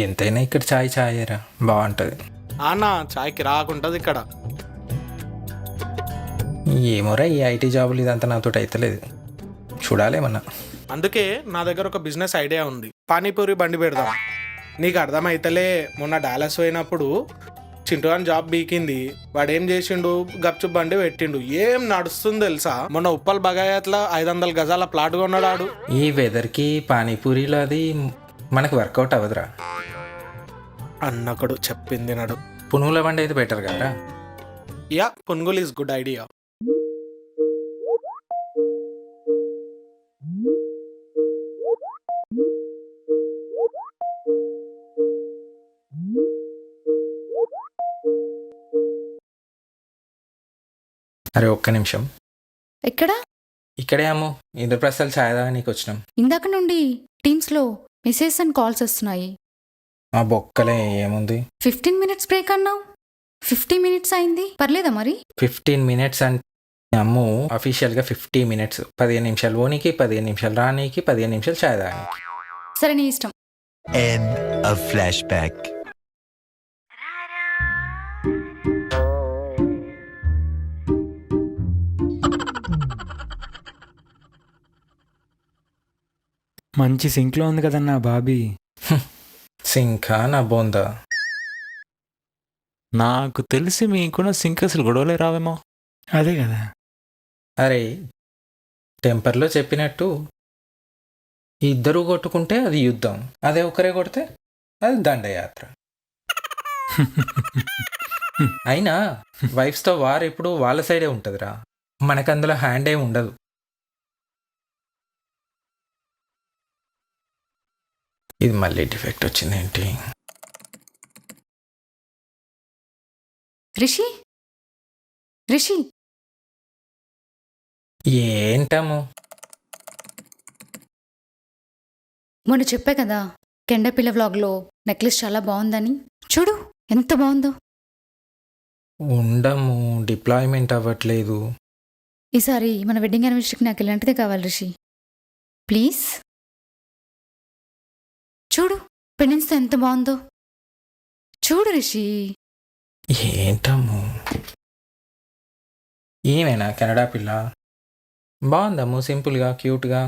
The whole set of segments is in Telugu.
ఎంతైనా ఇక్కడ చాయ్ చాయేరా బాగుంటుంది. అన్న చాయ్కి రాకుంటుంది ఇక్కడ. ఏమోరా ఈ ఐటీ జాబులు ఇదంతా నాతో అయితలేదు, చూడాలేమన్నా. అందుకే నా దగ్గర ఒక బిజినెస్ ఐడియా ఉంది. పానీపూరి బండి పెడదాం. నీకు అర్థమైతలే, మొన్న డాలస్ పోయినప్పుడు చింటూ అని జాబ్ బీకింది. వాడు ఏం చేసిండు, గప్చుప్ బండి పెట్టిండు. ఏం నడుస్తుంది తెలుసా? మొన్న ఉప్పల్ బగాయత్లో 500 గజాల ప్లాట్ కొన్నాడు ఆడు. ఈ వెదర్కి పానీపూరిలో అది మనకు వర్కౌట్ అవ్వదురా. అన్నకుడు చెప్పింది నడు. పునుగుల బండి అయితే బెటర్ కదరా. Yeah, punugul is good idea. అరే ఒక్క నిమిషం. ఎక్కడా? ఇక్కడే అమ్ము, ఇంద్రప్రస్థాలు ఛాయ్ తాగనీకి వచ్చినాం. ఇందాక నుండి టీమ్స్లో మెసేజ్ అండ్ కాల్స్ వస్తున్నాయి. మా బొక్కలే ఏముంది. 15 minutes బ్రేక్ అన్నావు, 50 minutes అయింది. పర్లేదా మరి? 15 minutes అంటే అమ్ము అఫీషియల్గా 50 minutes. 15 నిమిషాలు పోనీకి, 15 నిమిషాలు రానీకి, 15 నిమిషాలు ఛాయ్ తాగనీకి. సరే నీ ఇష్టం. End of flashback. మంచి సింక్లో ఉంది కదన్నా బాబీ. సింకా నా బోందా. నాకు తెలిసి మీకు కూడా సింక్ అసలు గొడవలే రావేమో. అదే కదా. అరే టెంపర్లో చెప్పినట్టు ఇద్దరు కొట్టుకుంటే అది యుద్ధం, అదే ఒకరే కొడితే అది దండయాత్ర. అయినా వైఫ్స్తో వార్ ఎప్పుడు వాళ్ళ సైడే ఉంటుందిరా, మనకు అందులో హ్యాండ్ ఏమి ఉండదు. ఇది మళ్ళీ డిఫెక్ట్ వచ్చింది ఏంటి? రిషి, రిషి ఏంటము? మొన్న చెప్పా కదా కెండపిల్ల వ్లాగ్లో నెక్లెస్ చాలా బాగుందని. చూడు ఎంత బాగుందో. ఉండము, డిప్లాయ్మెంట్ అవ్వట్లేదు. ఈసారి మన వెడ్డింగ్ యానివర్సరీకి నాకు ఇలాంటిదే కావాలి రిషి, ప్లీజ్. చూడు పెండెన్స్తో ఎంత బాగుందో. చూడు రిషి. ఏంటమ్ము? ఏమైనా కెనడా పిల్ల బాగుందమ్ము, సింపుల్గా క్యూట్గా.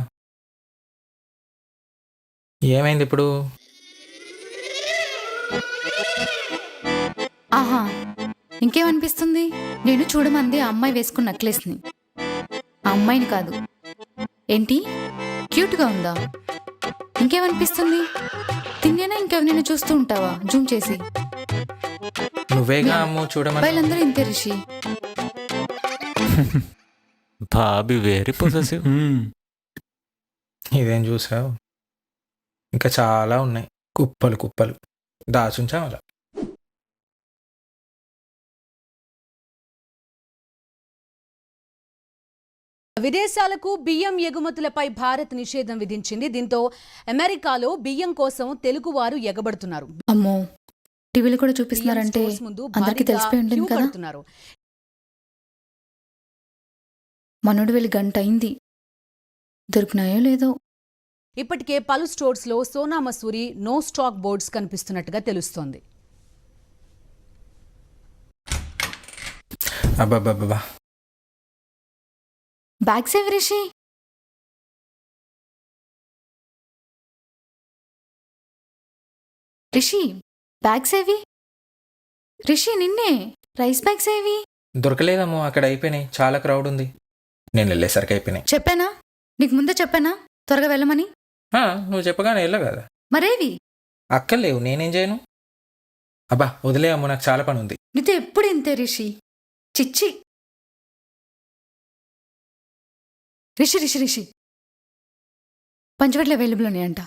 ఏమైంది ఇప్పుడు? ఆహా, ఇంకేమనిపిస్తుంది? నేను చూడమంది ఆ అమ్మాయి వేసుకున్న నెక్లెస్ని, ఆ అమ్మాయిని కాదు. ఏంటి క్యూట్గా ఉందా? ఇంకేమనిపిస్తుంది? తిన్నేనా ఇంకెవరినైనా చూస్తూ ఉంటావా జూమ్ చేసి? నువ్వేగా అమ్ము చూడమని. అబ్బాయిలందరూ ఇంతే రిషి. Bobby very possessive. ఇదేం చూసావు? ఇంకా చాలా ఉన్నాయి, కుప్పలు కుప్పలు దాచుంచాం అలా. విదేశాలకు బియ్యం ఎగుమతులపై భారత్ నిషేధం విధించింది. దీంతో అమెరికాలో బియ్యం కోసం తెలుగువారు ఎగబడుతున్నారు. అమ్మో, టీవీలో కూడా చూపిస్తున్నారంటే అందరికీ తెలిసిపోయి ఉంటుంది కదా. మనోడు వెళ్ళి గంట అయింది, దొరికినాయో లేదో. ఇప్పటికే పలు స్టోర్స్ లో Sona Masoori no stock boards కనిపిస్తున్నట్టుగా తెలుస్తోంది. అబ్బాబ్బాబ్బా, bag save Rishi. Rishi bag సేవి. రిషి నిన్నే, రైస్ బ్యాగ్ సేవి. దొరకలేదమ్ము, అక్కడ అయిపోయినాయి, చాలా క్రౌడ్ ఉంది. నేను వెళ్ళేసరికి అయిపోయినాయి. చెప్పానా నీకు? ముందే చెప్పానా త్వరగా వెళ్ళమని? నువ్వు చెప్పగానే వెళ్ళవు కదా. మరేవి? అక్కర్లేవు, నేనేం చేయను. అబ్బా వదిలే అమ్ము, నాకు చాలా పని ఉంది. నీతో ఎప్పుడు ఇంతే రిషి. చిచ్చి. రిషి రిషి రిషి పంచవట్లు అవైలబుల్ ఉన్నాయంట,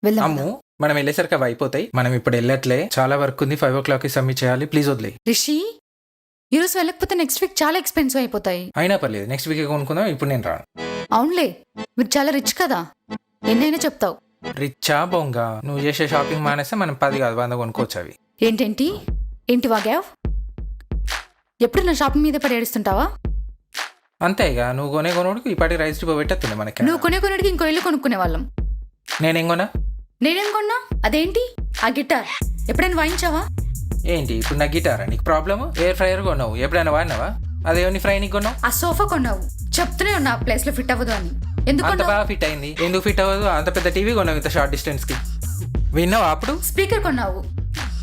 వెళ్దాం. అమ్ము మనం వెళ్ళేసరికి అవి అయిపోతాయి. మనం ఇప్పుడు వెళ్ళట్లే, చాలా వర్క్ ఉంది. 5 o'clockకి సబ్మిట్ చేయాలి, ప్లీజ్ వదిలే. రిషి ఈరోజు వెళ్ళకపోతే నెక్స్ట్ వీక్ చాలా ఎక్స్పెన్సివ్ అయిపోతాయి. అయినా పర్లేదు, నెక్స్ట్ వీక్ కొనుక్కుందాం, ఇప్పుడు నేను రాను. అవునులే, మీరు చాలా రిచ్ కదా, ఎన్నైనా చెప్తావు. రిచ్చా బొంగ? నువ్వు చేసే షాపింగ్ మానేస్తే మనం 10 కాదు 100 కొనుక్కోవచ్చు అవి. ఏంటేంటి ఏంటి వాగావ్? ఎప్పుడు నా షాపింగ్ మీద పడి ఏడుస్తుంటావా? అంతేగా, నువ్వు కొనుడికి ఇప్పటికి రైస్ డిపో పెట్టేస్తుంది మనకి. నువ్వు కొనేడికి ఇంకో ఇల్లు కొనుక్కునే వాళ్ళం. నేనేం కొన్నా? నేనేం కొన్నా? అదేంటి ఆ గిటార్ ఎప్పుడైనా వాయించావా? ఏంటి ఇప్పుడు నా గిటారా నీకు ప్రాబ్లము? ఎయిర్ ఫ్రైయర్ కొన్నావు, ఎప్పుడైనా వాడినావా? అదేమని ఫ్రై నీకు కొన్నావు? ఆ సోఫా కొన్నావు, చెప్తూనే ఉన్నా ప్లేస్ లో ఫిట్ అవ్వదు అని. ఎందుకు అంత కొన్నావు? బాగా ఫిట్ అయింది, ఎందుకు ఫిట్ అవ్వదు? అంత పెద్ద టీవీ కొన్నావు ఇంత షార్ట్ డిస్టెన్స్ కి, విన్నావా అప్పుడు? స్పీకర్ కొన్నావు,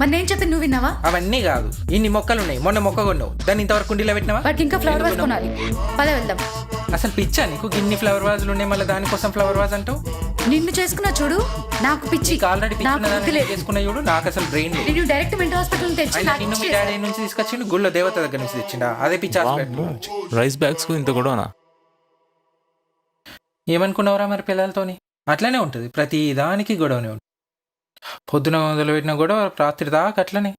మరి నేను చెప్పి నువ్వు విన్నావా? అవన్నీ కాదు, ఇన్ని మొక్కలు ఉన్నాయి, మొన్న మొక్క కొన్నావు, దాన్ని ఇంతవరకు కుండీలో పెట్టినావా? వాటికి ఇంకా ఫ్లవర్ వాజ్ ఎందుకు కొనాలి. పద వెళ్దాం. అసలు పిచ్చా నీకు? గిన్ని ఫ్లవర్ వాజులు ఉన్నాయి, మళ్ళీ దానికోసం ఫ్లవర్ వాజ్ అంటావు? నిన్ను చేసుకున్నా చూడు, నాకు పిచ్చి. నీకు ఆల్రెడీ నాకు పిచ్చి బుద్ధి లేదు. చేసుకున్న చూడు, నాకు అసలు బ్రెయిన్ లేదు. నేను డైరెక్ట్ మెంటల్ హాస్పిటల్ తెచ్చి అయినా నాకు నిన్ను మీ ఇచ్చేసా. డాడీ నుంచి తీసుకొచ్చిండు, గుళ్ళో దేవత దగ్గర నుంచి తెచ్చిండా? అదే పిచ్చి హాస్పిటల్ నుంచి. రైస్ బ్యాగ్స్ కు ఇంత గొడవనా? ఏమనుకున్నావురా మరి పిల్లలతోని? అట్లనే ఉంటుంది, ప్రతి దానికి గొడవనే ఉంటుంది. పొద్దున మొదలుపెట్టిన గొడవ రాత్రి దాకా అట్లనే.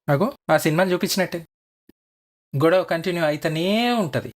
నాకు ఆ సినిమాలు చూపించినట్టే గొడవ కంటిన్యూ అయితేనే ఉంటుంది.